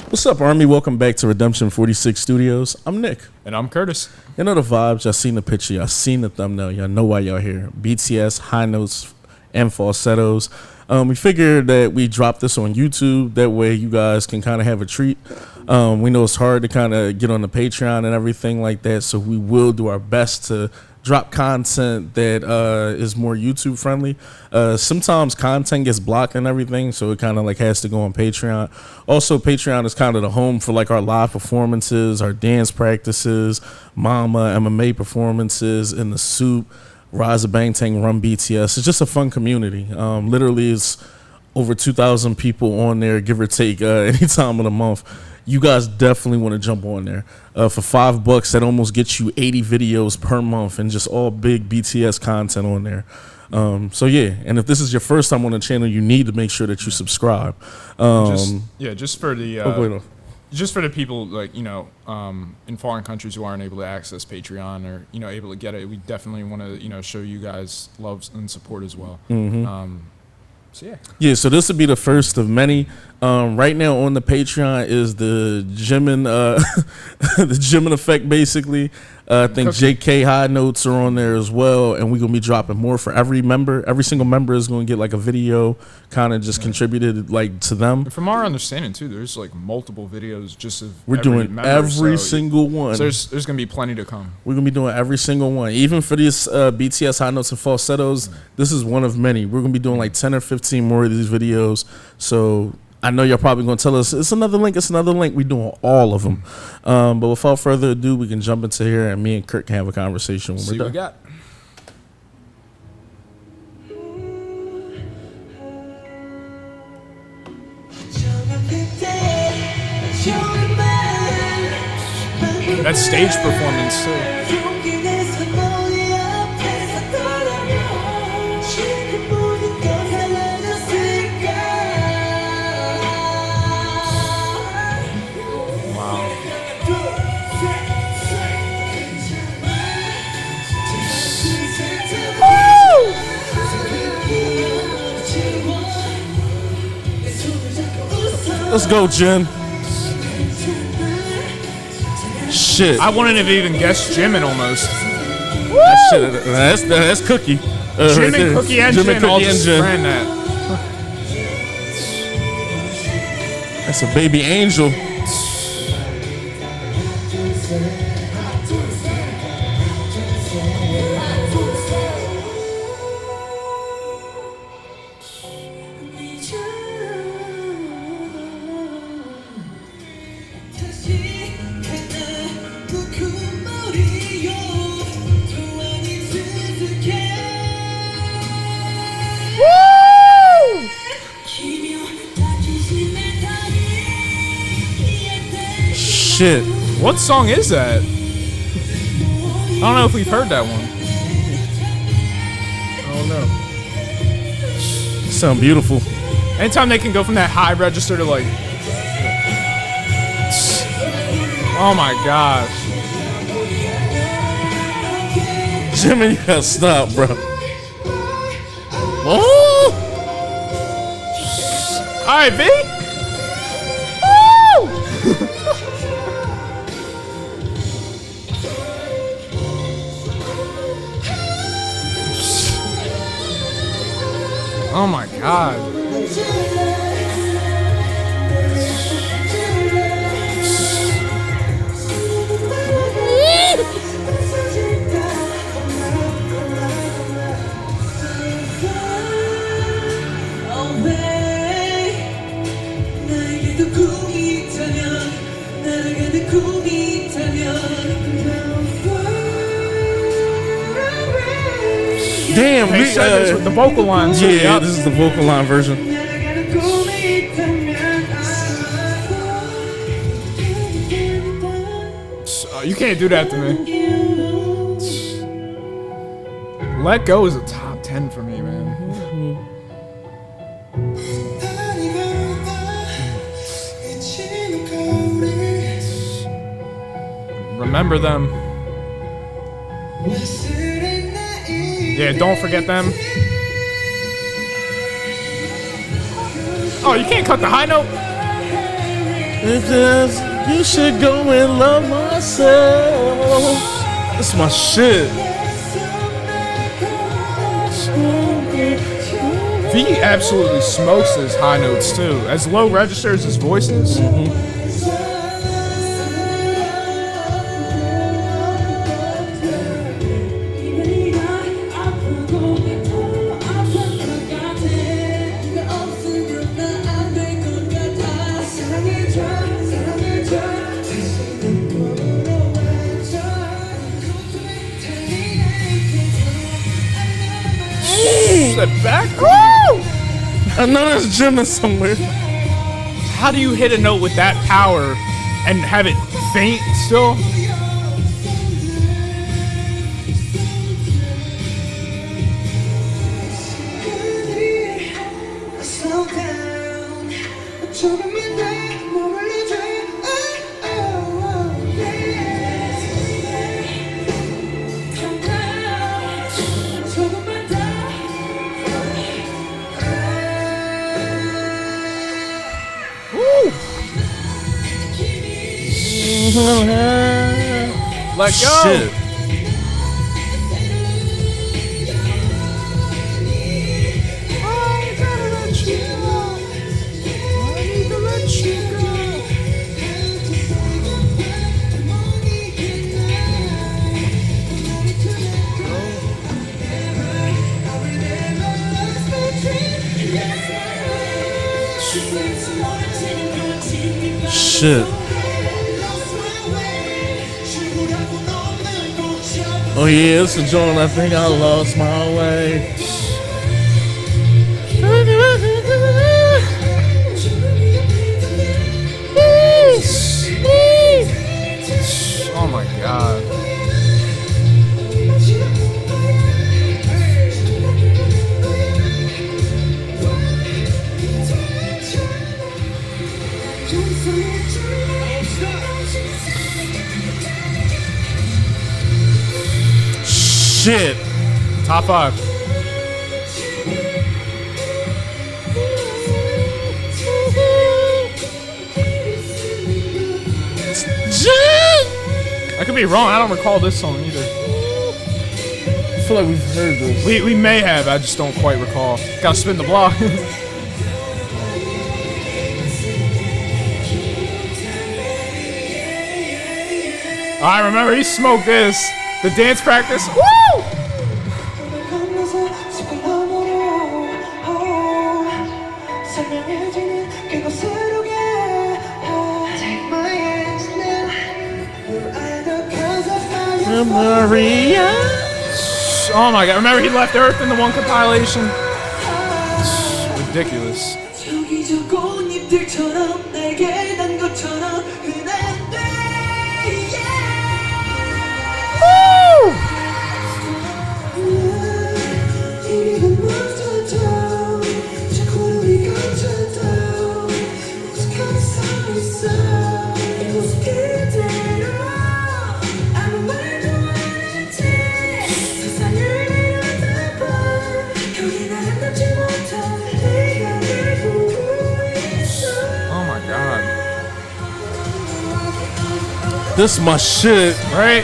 What's up, Army? Welcome back to Redemption 46 Studios. I'm Nick. And I'm Curtis. You know the vibes. Y'all seen the picture. Y'all seen the thumbnail. Y'all know why y'all here. BTS, high notes, and falsettos. We figured that we drop this on YouTube. That way you guys can kind of have a treat. We know it's hard to kind of get on the Patreon and everything like that. So we will do our best to drop content that is more YouTube friendly. Sometimes content gets blocked and everything, so it kind of like has to go on Patreon. Also, Patreon is kind of the home for like our live performances, our dance practices, Mama MMA performances, In the Soup, Rise of Bangtan, Run BTS. It's just a fun community. Literally, it's over 2,000 people on there, give or take, any time of the month. You guys definitely want to jump on there. For $5, that almost gets you 80 videos per month and just all big BTS content on there. So yeah, and if this is your first time on the channel, you need to make sure that you subscribe. Just for the just for the people like in foreign countries who aren't able to access Patreon or able to get it, we definitely want to show you guys love and support as well. So this would be the first of many. Right now on the Patreon is the Jimin the Jimin effect basically. I think JK high notes are on there as well, and we're gonna be dropping more for every member. Every single member is gonna get like a video kind of just contributed like to them. And from our understanding too, there's like multiple videos just of we're doing member, every single one. So there's gonna be plenty to come. We're gonna be doing every single one. Even for these BTS high notes and falsettos, this is one of many. We're gonna be doing like 10 or 15 more of these videos. So I know y'all probably gonna tell us it's another link. We doing all of them. But without further ado, we can jump into here, and me and Kurt can have a conversation when we're done. See what we got. That stage performance too. Let's go, Jin. Shit. I wouldn't have even guessed Jimin almost. That's Cookie. Jimin, Cookie, and Jin all just ran that. That's a baby angel. Shit. What song is that? I don't know if we've heard that one. I don't know. Sound beautiful. Anytime they can go from that high register to like... Oh my gosh. Jimmy, you gotta stop, bro. Oh! Alright, V? Oh my god. Damn, They said this with the vocal lines. Yeah, this is the vocal line version. You can't do that to me. Let Go is a top 10 for me, man. Remember Them. Yeah, Don't Forget Them. Oh, you can't cut the high note? Because you should go and love myself. This is my shit. V absolutely smokes his high notes too. As low register as his voice is. That back. Woo! I know there's gymnast somewhere. How do you hit a note with that power and have it faint still? Let go. Shit. Shit. Oh yeah, it's a joint. I think I lost my way. Oh my god. Shit. Top 5. I could be wrong. I don't recall this song either. I feel like we've heard this. We may have. I just don't quite recall. Gotta spin the block. I remember he smoked this. The dance practice. Woo! Maria. Oh my god. Remember he left Earth in the one compilation? Ridiculous. This is my shit, right?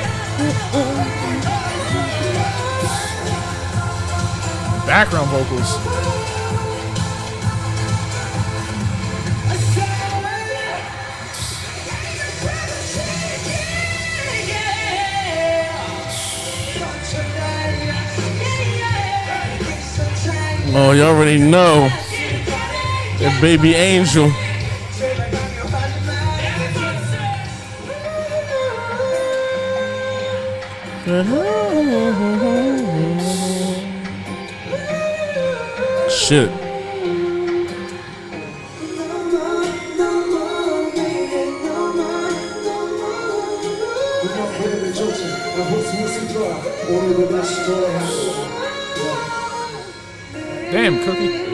Background vocals. Oh, you already know. That baby angel. Shit. Damn, Cookie.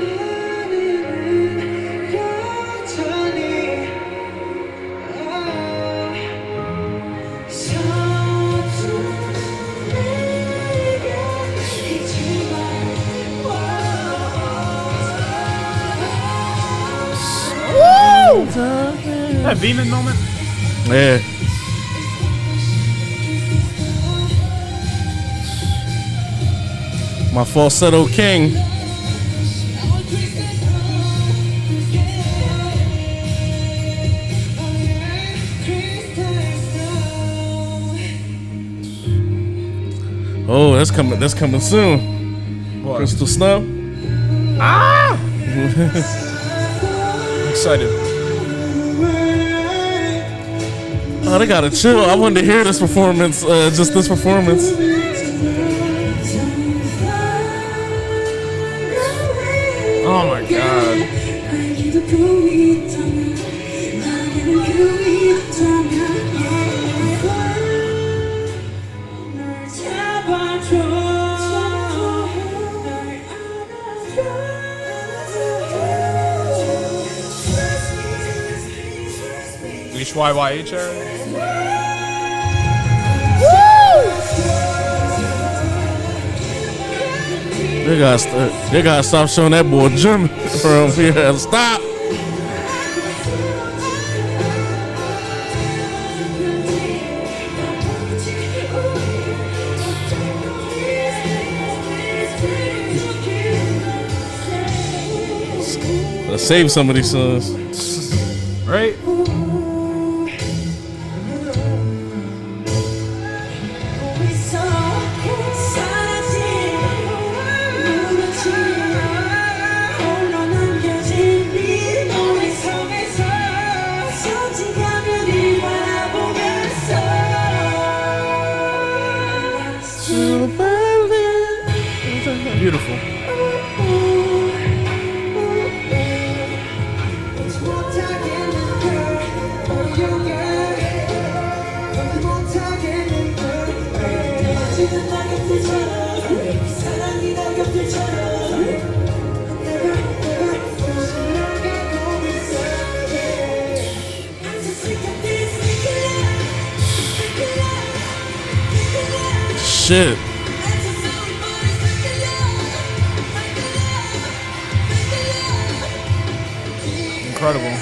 that Veman moment? Yeah. My falsetto king. Oh, that's coming soon. What? Crystal Snow. Ah! I'm excited. Oh, they gotta chill. I wanted to hear this performance, just this performance. Oh my god. Leash YYH area? They gotta stop showing that boy Jim from here. Stop. Let's save some of these sons. Right? Beautiful. Shit. Incredible.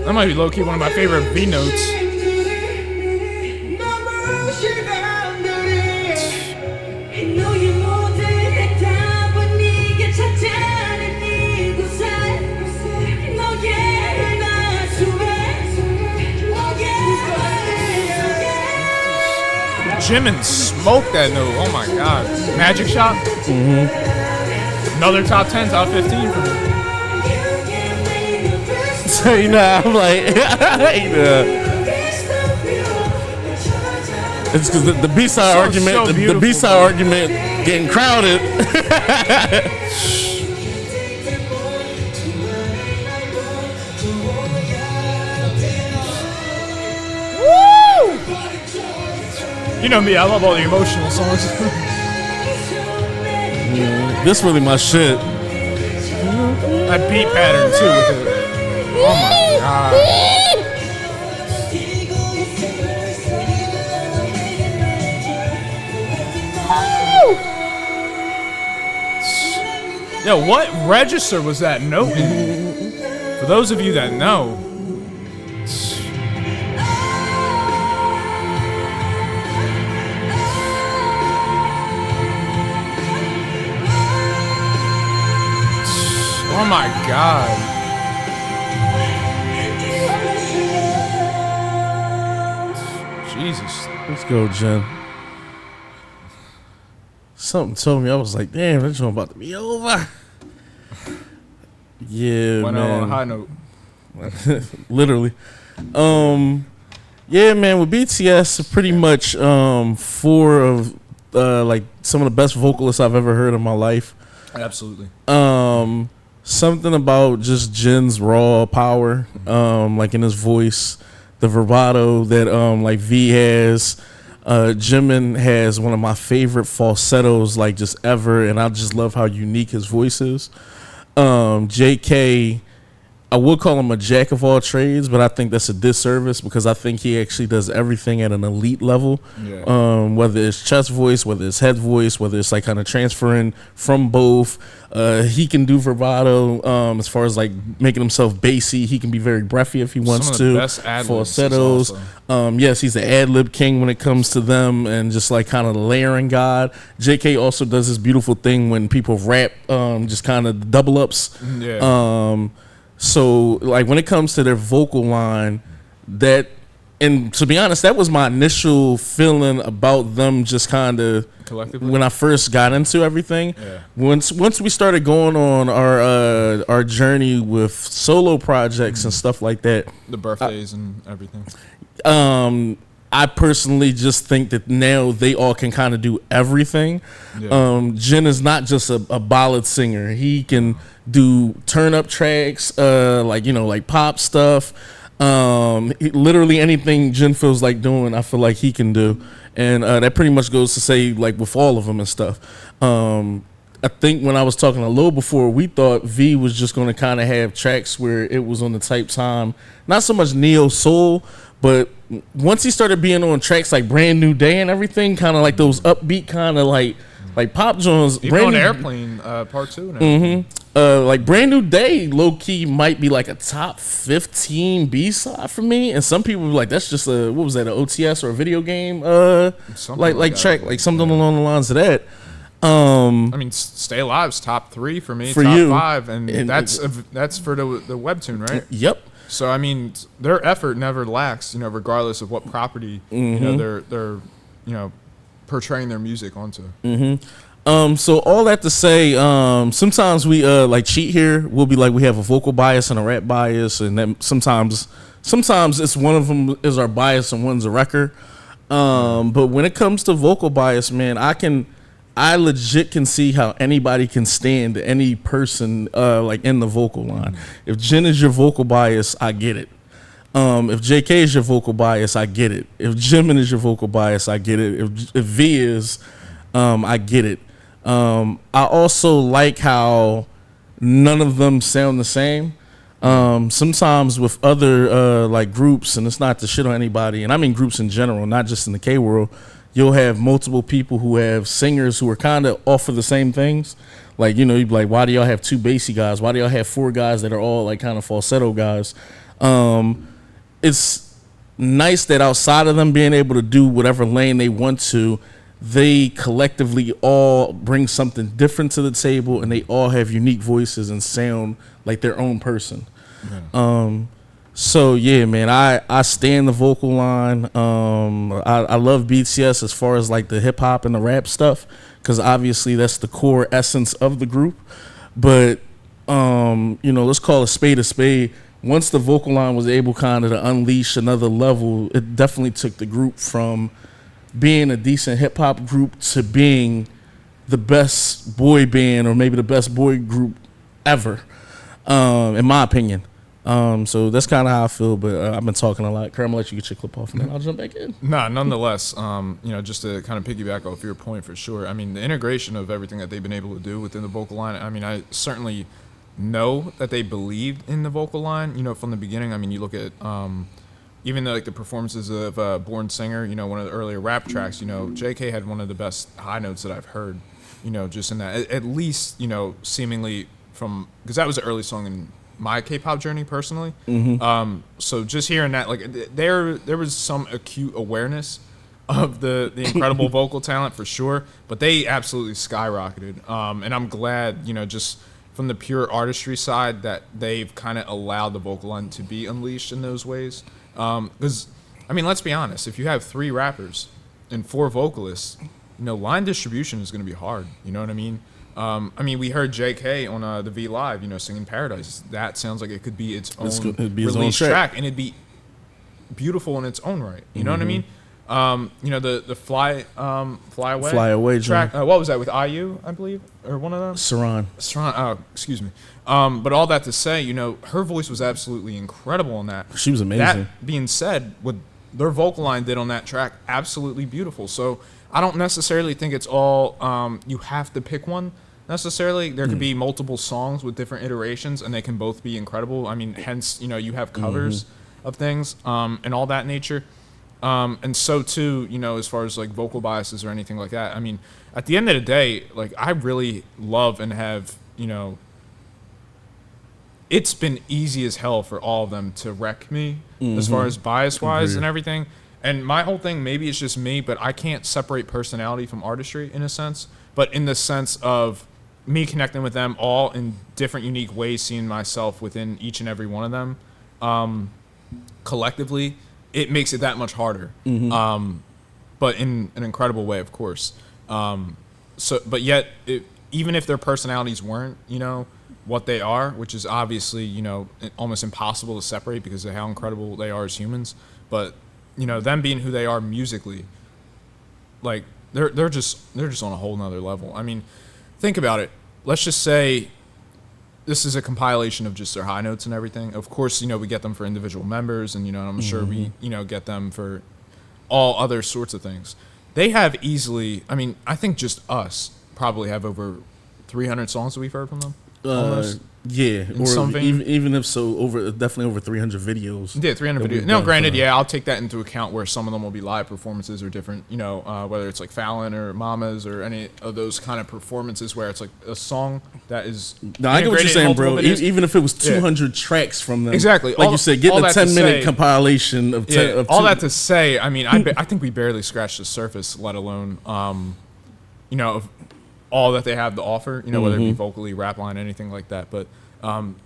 That might be low-key one of my favorite V notes. Jimin smoked that note. Oh my god. Magic Shot? Mm-hmm. Another top 10, top 15 for me. So, you know, I'm like, it's because the B-side argument, so the B-side argument getting crowded. Woo! You know me, I love all the emotional songs. This really my shit. That beat pattern too with it. Oh my god. Yo, what register was that note in? For those of you that know. Oh my god. Jesus. Let's go, Jen. Something told me, I was like, damn, this joint about to be over. Yeah, Went man. out on a high note. Literally. Yeah, man, with BTS, pretty much four of like some of the best vocalists I've ever heard in my life. Absolutely. Something about just Jin's raw power, like in his voice, the vibrato that like V has. Jimin has one of my favorite falsettos, like just ever, and I just love how unique his voice is. JK, I would call him a jack of all trades, but I think that's a disservice because I think he actually does everything at an elite level. Yeah. Whether it's chest voice, whether it's head voice, whether it's like kind of transferring from both. He can do vibrato as far as like making himself bassy. He can be very breathy if he wants to. Some of the best ad-libs falsettos. Yes, he's the ad-lib king when it comes to them and just like kind of the layering god. JK also does this beautiful thing when people rap, just kind of double ups. Yeah. So, like, when it comes to their vocal line, and to be honest, that was my initial feeling about them just kind of collectively when I first got into everything. Yeah. Once we started going on our journey with solo projects and stuff like that. The birthdays and everything. I personally just think that now they all can kind of do everything. Yeah. Jin is not just a ballad singer. He can do turn up tracks, like pop stuff. Literally anything Jin feels like doing, I feel like he can do. And that pretty much goes to say like with all of them and stuff. I think when I was talking to Lo before, we thought V was just going to kind of have tracks where it was on the type time, not so much neo soul, but once he started being on tracks like Brand New Day and everything, kind of like those upbeat kind of like pop joints. Even on Airplane Part 2 now. Mm-hmm. Like Brand New Day, low key might be like a top 15 B-side for me, and some people were like, that's just a what was that, an OTS or a video game? Like track, like something along the lines of that. I mean, Stay Alive's top 3 for me, for top you. 5, and that's for the webtoon, right? Yep. So I mean, their effort never lacks, regardless of what property they're portraying their music onto. Mm-hmm. So all that to say, sometimes we like cheat here. We'll be like we have a vocal bias and a rap bias, and then sometimes it's one of them is our bias and one's a wrecker. But when it comes to vocal bias, man, I legit can see how anybody can stand any person like in the vocal line. If Jin is your vocal bias, I get it. If JK is your vocal bias, I get it. If Jimin is your vocal bias, I get it. If V is, I get it. I also like how none of them sound the same. Sometimes with other like groups, and it's not to shit on anybody, and I mean groups in general, not just in the K world, you'll have multiple people who have singers who are kind of offer the same things. Like, you'd be like, why do y'all have 2 bassy guys? Why do y'all have 4 guys that are all like kind of falsetto guys? It's nice that outside of them being able to do whatever lane they want to, they collectively all bring something different to the table, and they all have unique voices and sound like their own person. Yeah. So yeah, man, I stand the vocal line. I love BTS as far as like the hip hop and the rap stuff, because obviously that's the core essence of the group. But let's call a spade a spade. Once the vocal line was able kind of to unleash another level, it definitely took the group from being a decent hip hop group to being the best boy band or maybe the best boy group ever, in my opinion. So that's kind of how I feel, but I've been talking a lot. Kurt, I'm gonna let you get your clip off, and then I'll jump back in. Nah, nonetheless, just to kind of piggyback off your point for sure. I mean, the integration of everything that they've been able to do within the vocal line. I mean, I certainly know that they believed in the vocal line, from the beginning. I mean, you look at even the performances of Born Singer, one of the earlier rap tracks. JK had one of the best high notes that I've heard. Just in that, at least seemingly from, because that was an early song in my K-pop journey personally. Mm-hmm. So just hearing that, like there was some acute awareness of the incredible vocal talent for sure, but they absolutely skyrocketed. And I'm glad, just from the pure artistry side, that they've kind of allowed the vocal line to be unleashed in those ways. Because, I mean, let's be honest, if you have 3 rappers and 4 vocalists, line distribution is going to be hard. You know what I mean? We heard JK on the V Live, singing Paradise. That sounds like it could be its own release track, and it'd be beautiful in its own right. You know what I mean? The Fly Away track. What was that with IU, I believe, or one of them? Saran. Oh, excuse me. But all that to say, her voice was absolutely incredible in that. She was amazing. That being said, with their vocal line did on that track, absolutely beautiful. So I don't necessarily think it's all you have to pick one necessarily. There could be multiple songs with different iterations, and they can both be incredible. I mean, hence, you know, you have covers of things and all that nature. And so too, you know, as far as like vocal biases or anything like that. I mean, at the end of the day, like I really love and have, you know, it's been easy as hell for all of them to wreck me as far as bias wise and everything. And my whole thing, maybe it's just me, but I can't separate personality from artistry in a sense, but in the sense of me connecting with them all in different unique ways, seeing myself within each and every one of them collectively, it makes it that much harder. But in an incredible way, of course. But yet, even if their personalities weren't, you know, what they are, which is obviously, you know, almost impossible to separate because of how incredible they are as humans. But, you know, them being who they are musically, like they're just on a whole nother level. I mean, think about it. Let's just say this is a compilation of just their high notes and everything. Of course, you know, we get them for individual members, and, you know, I'm sure we, you know, get them for all other sorts of things. They have easily, I mean, I think just us probably have over 300 songs that we've heard from them. Yeah, or even if so, definitely over 300 videos. Yeah, 300 videos. No, granted, yeah, I'll take that into account where some of them will be live performances or different, you know, whether it's like Fallon or Mamas or any of those kind of performances where it's like a song that is. No, I get what you're saying, bro. Even if it was 200 tracks from them, exactly. Like you said, getting a 10-minute compilation of, all that to say, I mean, I think we barely scratched the surface, let alone, you know, of all that they have to offer, you know, whether it be vocally, rap line, anything like that. But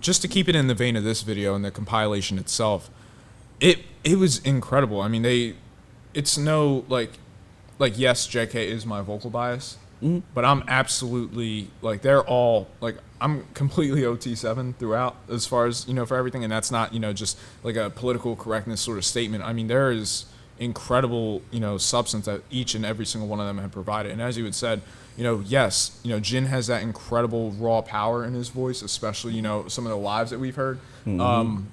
just to keep it in the vein of this video and the compilation itself, it was incredible. I mean, it's no, like yes, JK is my vocal bias, but I'm absolutely, like, they're all, like, I'm completely OT7 throughout as far as, you know, for everything. And that's not, you know, just like a political correctness sort of statement. I mean, there is incredible, you know, substance that each and every single one of them have provided. And as you had said, you know, yes, you know, Jin has that incredible raw power in his voice, especially, you know, some of the lives that we've heard. And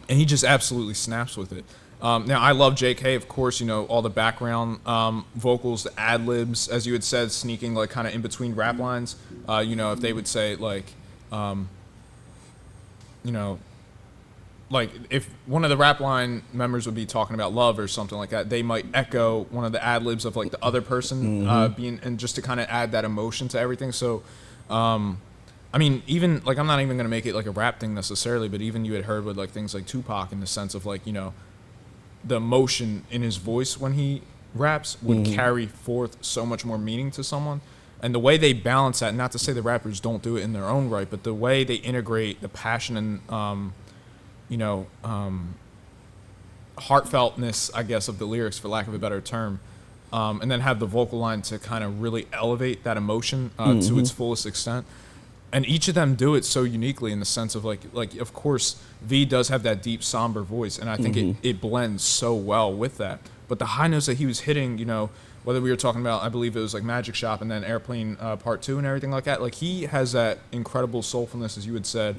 he just absolutely snaps with it. Now, I love JK, of course, you know, all the background vocals, the ad-libs, as you had said, sneaking, like, kind of in between rap lines. You know, if they would say, like, you know, like if one of the rap line members would be talking about love or something like that, they might echo one of the ad libs of like the other person being, and just to kind of add that emotion to everything. So, I mean, even like, I'm not even going to make it like a rap thing necessarily, but even you had heard with like things like Tupac in the sense of like, you know, the emotion in his voice when he raps would carry forth so much more meaning to someone. And the way they balance that, not to say the rappers don't do it in their own right, but the way they integrate the passion and, you know, heartfeltness, I guess, of the lyrics, for lack of a better term, and then have the vocal line to kind of really elevate that emotion to its fullest extent. And each of them do it so uniquely in the sense of like of course, V does have that deep, somber voice, and I think it blends so well with that. But the high notes that he was hitting, you know, whether we were talking about, I believe it was like Magic Shop and then Airplane Part 2 and everything like that, like he has that incredible soulfulness, as you had said,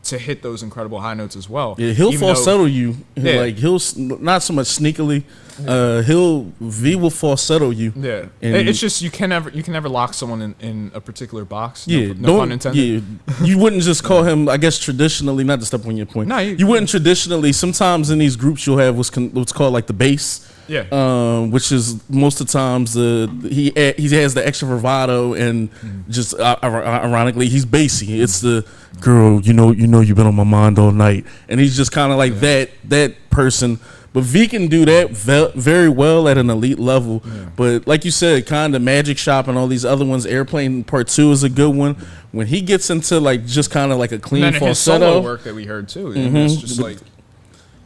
to hit those incredible high notes as well. Yeah, he'll falsetto you. Yeah. Like he'll not so much sneakily. V will falsetto you. Yeah, it's just you can never lock someone in a particular box. Yeah, no pun intended. Yeah, you wouldn't just call him. I guess traditionally, not to step on your point. No, you wouldn't traditionally. Sometimes in these groups, you'll have what's called like the bass. Yeah, which is most of the times he has the extra bravado and just ironically he's bassy. It's the girl, you know you've been on my mind all night, and he's just kind of like that person. But V can do that very well at an elite level. Yeah. But like you said, kind of Magic Shop and all these other ones, Airplane Part 2 is a good one. When he gets into like just kind of like a clean falsetto, his solo work that we heard too, and it's just like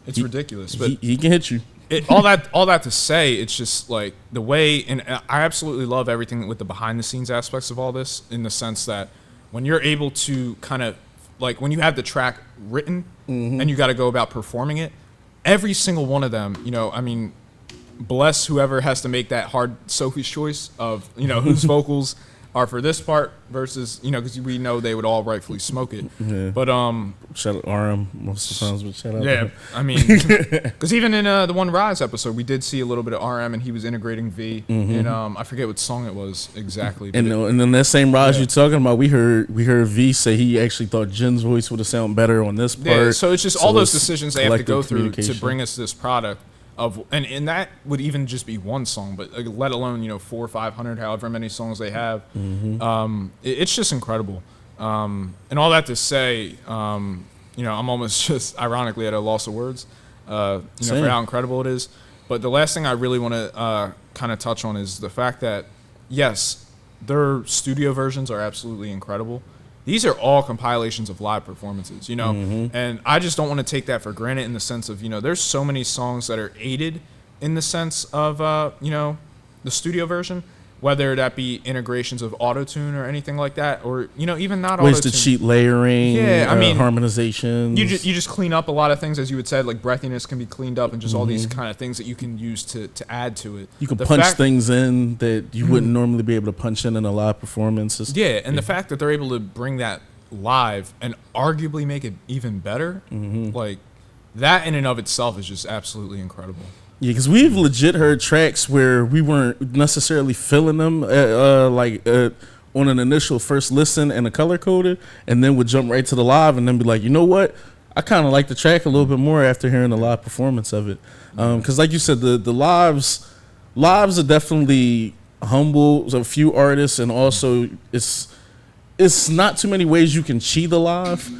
it's ridiculous. But he can hit you. All that to say, it's just like the way, and I absolutely love everything with the behind the scenes aspects of all this, in the sense that when you're able to kind of like when you have the track written and you got to go about performing it, every single one of them, you know, I mean, bless whoever has to make that hard Sophie's choice of, you know, whose vocals are for this part versus, you know, because we know they would all rightfully smoke it. Yeah. But shout out RM most of the times. But shout out. Yeah, I mean, because even in the One Rise episode, we did see a little bit of RM, and he was integrating V. And I forget what song it was exactly. And in that same Rise you're talking about, we heard V say he actually thought Jin's voice would have sounded better on this part. Yeah, so it's just all those decisions they have to go through to bring us this product. And that would even just be one song, but let alone 400 or 500, however many songs they have. It's just incredible. And all that to say, I'm almost just ironically at a loss of words, for how incredible it is. But the last thing I really want to kind of touch on is the fact that yes, their studio versions are absolutely incredible. These are all compilations of live performances, and I just don't want to take that for granted in the sense of, there's so many songs that are aided in the sense of, the studio version, whether that be integrations of auto-tune or anything like that, or, even not ways auto-tune. to cheat layering, harmonization. You just clean up a lot of things, as you had said, like breathiness can be cleaned up and just all these kind of things that you can use to add to it. You can punch things in that you wouldn't normally be able to punch in a live performance. The fact that they're able to bring that live and arguably make it even better, like that in and of itself is just absolutely incredible. Yeah, because we've legit heard tracks where we weren't necessarily feeling them on an initial first listen and a color coded, and then would jump right to the live and then be like, you know what? I kind of like the track a little bit more after hearing the live performance of it. Because like you said, the lives are definitely humble. A few artists, and also it's not too many ways you can cheat the live.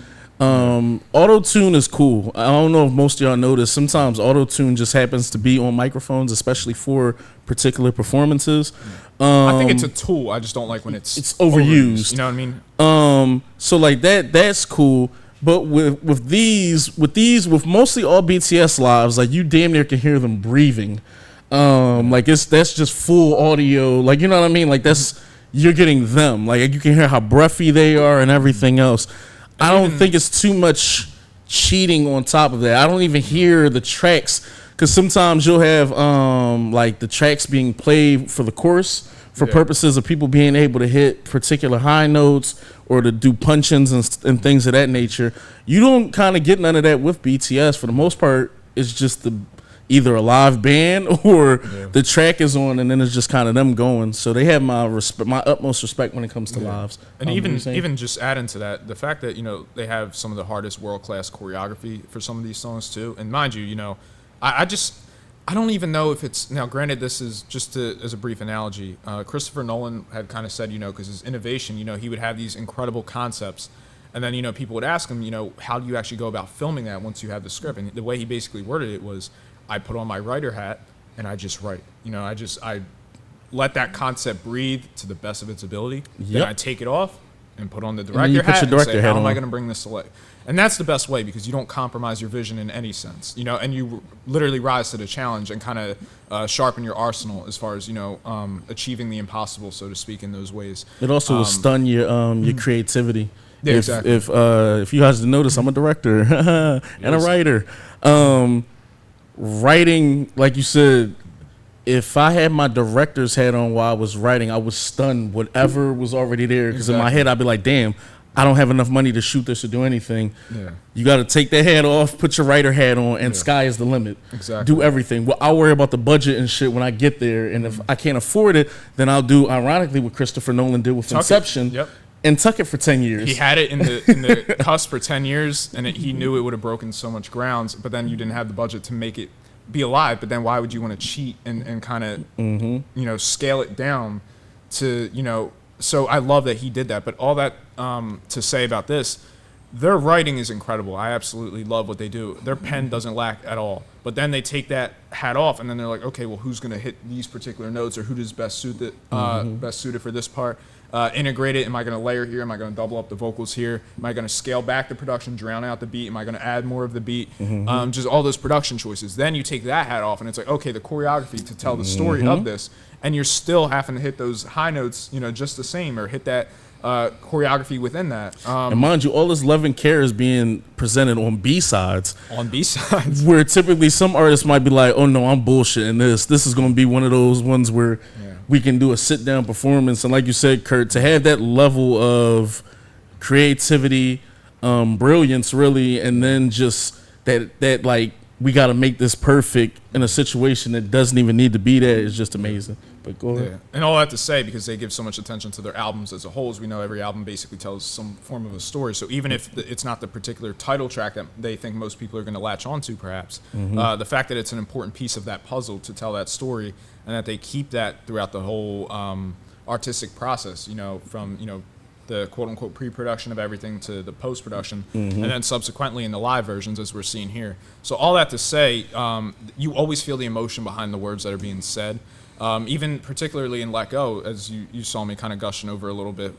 Auto-tune is cool. I don't know if most of y'all notice, sometimes auto-tune just happens to be on microphones, especially for particular performances. I think it's a tool. I just don't like when it's overused. You know what I mean? So like that's cool. But with mostly all BTS lives, like you damn near can hear them breathing. Like that's just full audio. Like, you know what I mean? Like you're getting them. Like you can hear how breathy they are and everything else. I don't think it's too much cheating on top of that. I don't even hear the tracks, because sometimes you'll have like the tracks being played for the chorus for purposes of people being able to hit particular high notes or to do punch-ins and things of that nature. You don't kind of get none of that with BTS. For the most part, it's just either a live band or the track is on, and then it's just kind of them going. So they have my utmost respect when it comes to lives. And even just adding to that, the fact that they have some of the hardest world-class choreography for some of these songs too. And mind you, I don't even know if it's, now granted this is just as a brief analogy, Christopher Nolan had kind of said, because his innovation, he would have these incredible concepts. And then, people would ask him, how do you actually go about filming that once you have the script? And the way he basically worded it was, I put on my writer hat and I just write. I let that concept breathe to the best of its ability. Then I take it off and put on the director hat and say, how am I going to bring this to life? And that's the best way, because you don't compromise your vision in any sense, and you literally rise to the challenge and kind of sharpen your arsenal as far as, achieving the impossible, so to speak, in those ways. It also will stun your creativity. Yeah, exactly. If you guys notice, I'm a director and a writer. Writing, like you said, if I had my director's hat on while I was writing, I would stun whatever was already there. Because in my head, I'd be like, damn, I don't have enough money to shoot this or do anything. Yeah. You got to take that hat off, put your writer hat on, and sky is the limit. Exactly. Do everything. Well, I'll worry about the budget and shit when I get there. And if I can't afford it, then I'll do, ironically, what Christopher Nolan did with Inception. Yep. And tuck it for 10 years. He had it in the cusp for 10 years, and he knew it would have broken so much grounds, but then you didn't have the budget to make it be alive. But then why would you want to cheat and kind of, scale it down to, so I love that he did that. But all that to say about this, their writing is incredible. I absolutely love what they do. Their pen doesn't lack at all. But then they take that hat off, and then they're like, okay, well, who's going to hit these particular notes, or who does best suited for this part? Integrate it. Am I going to layer here? Am I going to double up the vocals here? Am I going to scale back the production, drown out the beat? Am I going to add more of the beat? Just all those production choices. Then you take that hat off, and it's like, okay, the choreography to tell the story of this, and you're still having to hit those high notes, just the same, or hit that choreography within that. And mind you, all this love and care is being presented on B-sides. On B-sides. Where typically some artists might be like, oh no, I'm bullshitting this. This is going to be one of those ones where we can do a sit down performance. And like you said, Kurt, to have that level of creativity, brilliance, really, and then just that like we got to make this perfect in a situation that doesn't even need to be there is just amazing. But go ahead. Yeah. And all I have to say, because they give so much attention to their albums as a whole, as we know every album basically tells some form of a story. So even if it's not the particular title track that they think most people are going to latch onto, perhaps, the fact that it's an important piece of that puzzle to tell that story, and that they keep that throughout the whole artistic process, from, the quote-unquote pre-production of everything to the post-production, and then subsequently in the live versions, as we're seeing here. So all that to say, you always feel the emotion behind the words that are being said. Even particularly in Let Go, as you saw me kind of gushing over a little bit,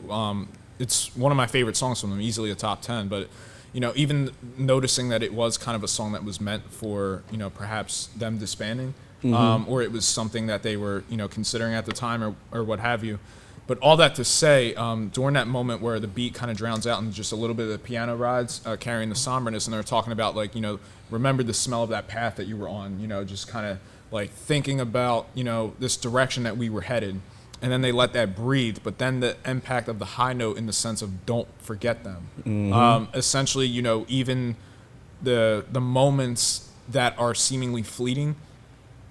it's one of my favorite songs from them, easily a top 10. But, even noticing that it was kind of a song that was meant for, perhaps them disbanding, or it was something that they were, considering at the time or what have you. But all that to say, during that moment where the beat kind of drowns out and just a little bit of the piano rides carrying the somberness, and they're talking about, like, remember the smell of that path that you were on, just kind of like thinking about, this direction that we were headed. And then they let that breathe. But then the impact of the high note in the sense of don't forget them. Essentially, even the moments that are seemingly fleeting,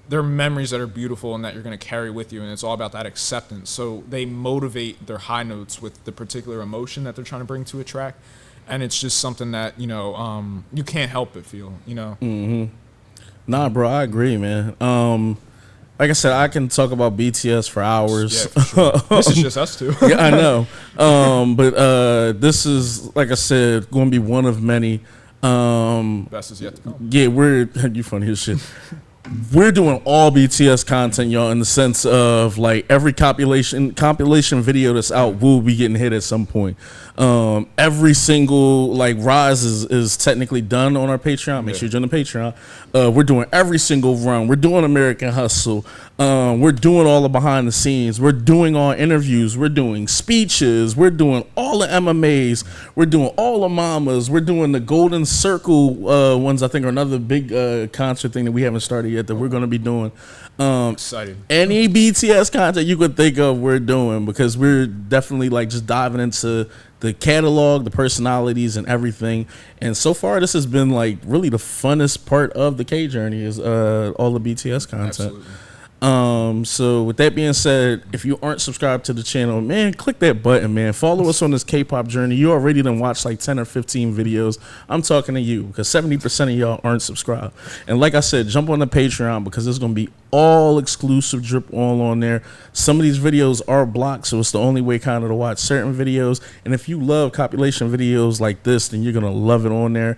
they're memories that are beautiful and that you're going to carry with you, and it's all about that acceptance. So they motivate their high notes with the particular emotion that they're trying to bring to a track, and it's just something that you can't help but feel. Nah, bro, I agree, man. Like I said, I can talk about BTS for hours. Yeah, for sure. This is just us two. Yeah, I know. But this is, like I said, going to be one of many. Best is yet to come. Yeah, you funny as shit. We're doing all BTS content, y'all, in the sense of like every compilation video that's out will be getting hit at some point. Every single like Rise is technically done on our Patreon. Make sure you join the Patreon. We're doing every single run. We're doing American Hustle. We're doing all the behind the scenes. We're doing all interviews. We're doing speeches. We're doing all the MMAs. We're doing all the mamas. We're doing the Golden Circle ones. I think are another big concert thing that we haven't started yet that we're going to be doing. Excited. Any BTS content you could think of, we're doing, because we're definitely like just diving into the catalog, the personalities, and everything. And so far, this has been like really the funnest part of the K journey is all the BTS content. Absolutely. So with that being said, if you aren't subscribed to the channel, man, click that button, man. Follow us on this K-pop journey. You already done watched like 10 or 15 videos. I'm talking to you because 70% of y'all aren't subscribed. And like I said, jump on the Patreon because there's going to be all exclusive drip all on there. Some of these videos are blocked, so it's the only way kind of to watch certain videos. And if you love compilation videos like this, then you're going to love it on there.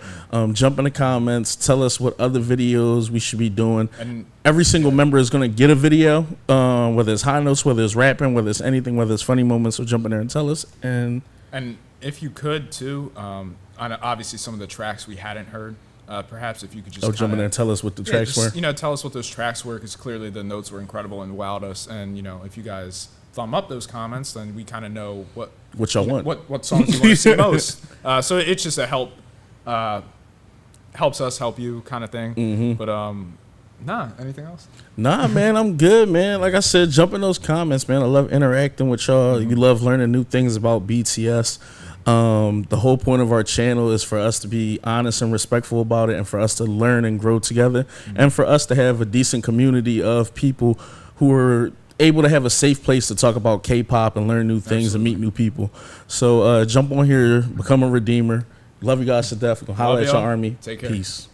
Jump in the comments. Tell us what other videos we should be doing. And every single member is going to get a video, whether it's high notes, whether it's rapping, whether it's anything, whether it's funny moments. So jump in there and tell us. And if you could, too, on obviously some of the tracks we hadn't heard, perhaps if you could just jump in there and tell us what the tracks were. Tell us what those tracks were, because clearly the notes were incredible and wowed us. And, if you guys thumb up those comments, then we kind of know what y'all want. What songs you want to see most. So it's just a helps us help you kind of thing. But anything else? Nah, man, I'm good, man. Like I said, jump in those comments, man. I love interacting with y'all. You love learning new things about BTS. The whole point of our channel is for us to be honest and respectful about it, and for us to learn and grow together, and for us to have a decent community of people who are able to have a safe place to talk about K-pop and learn new things and meet new people. So jump on here, become a redeemer. Love you guys to death. Holla at your army. Take care. Peace.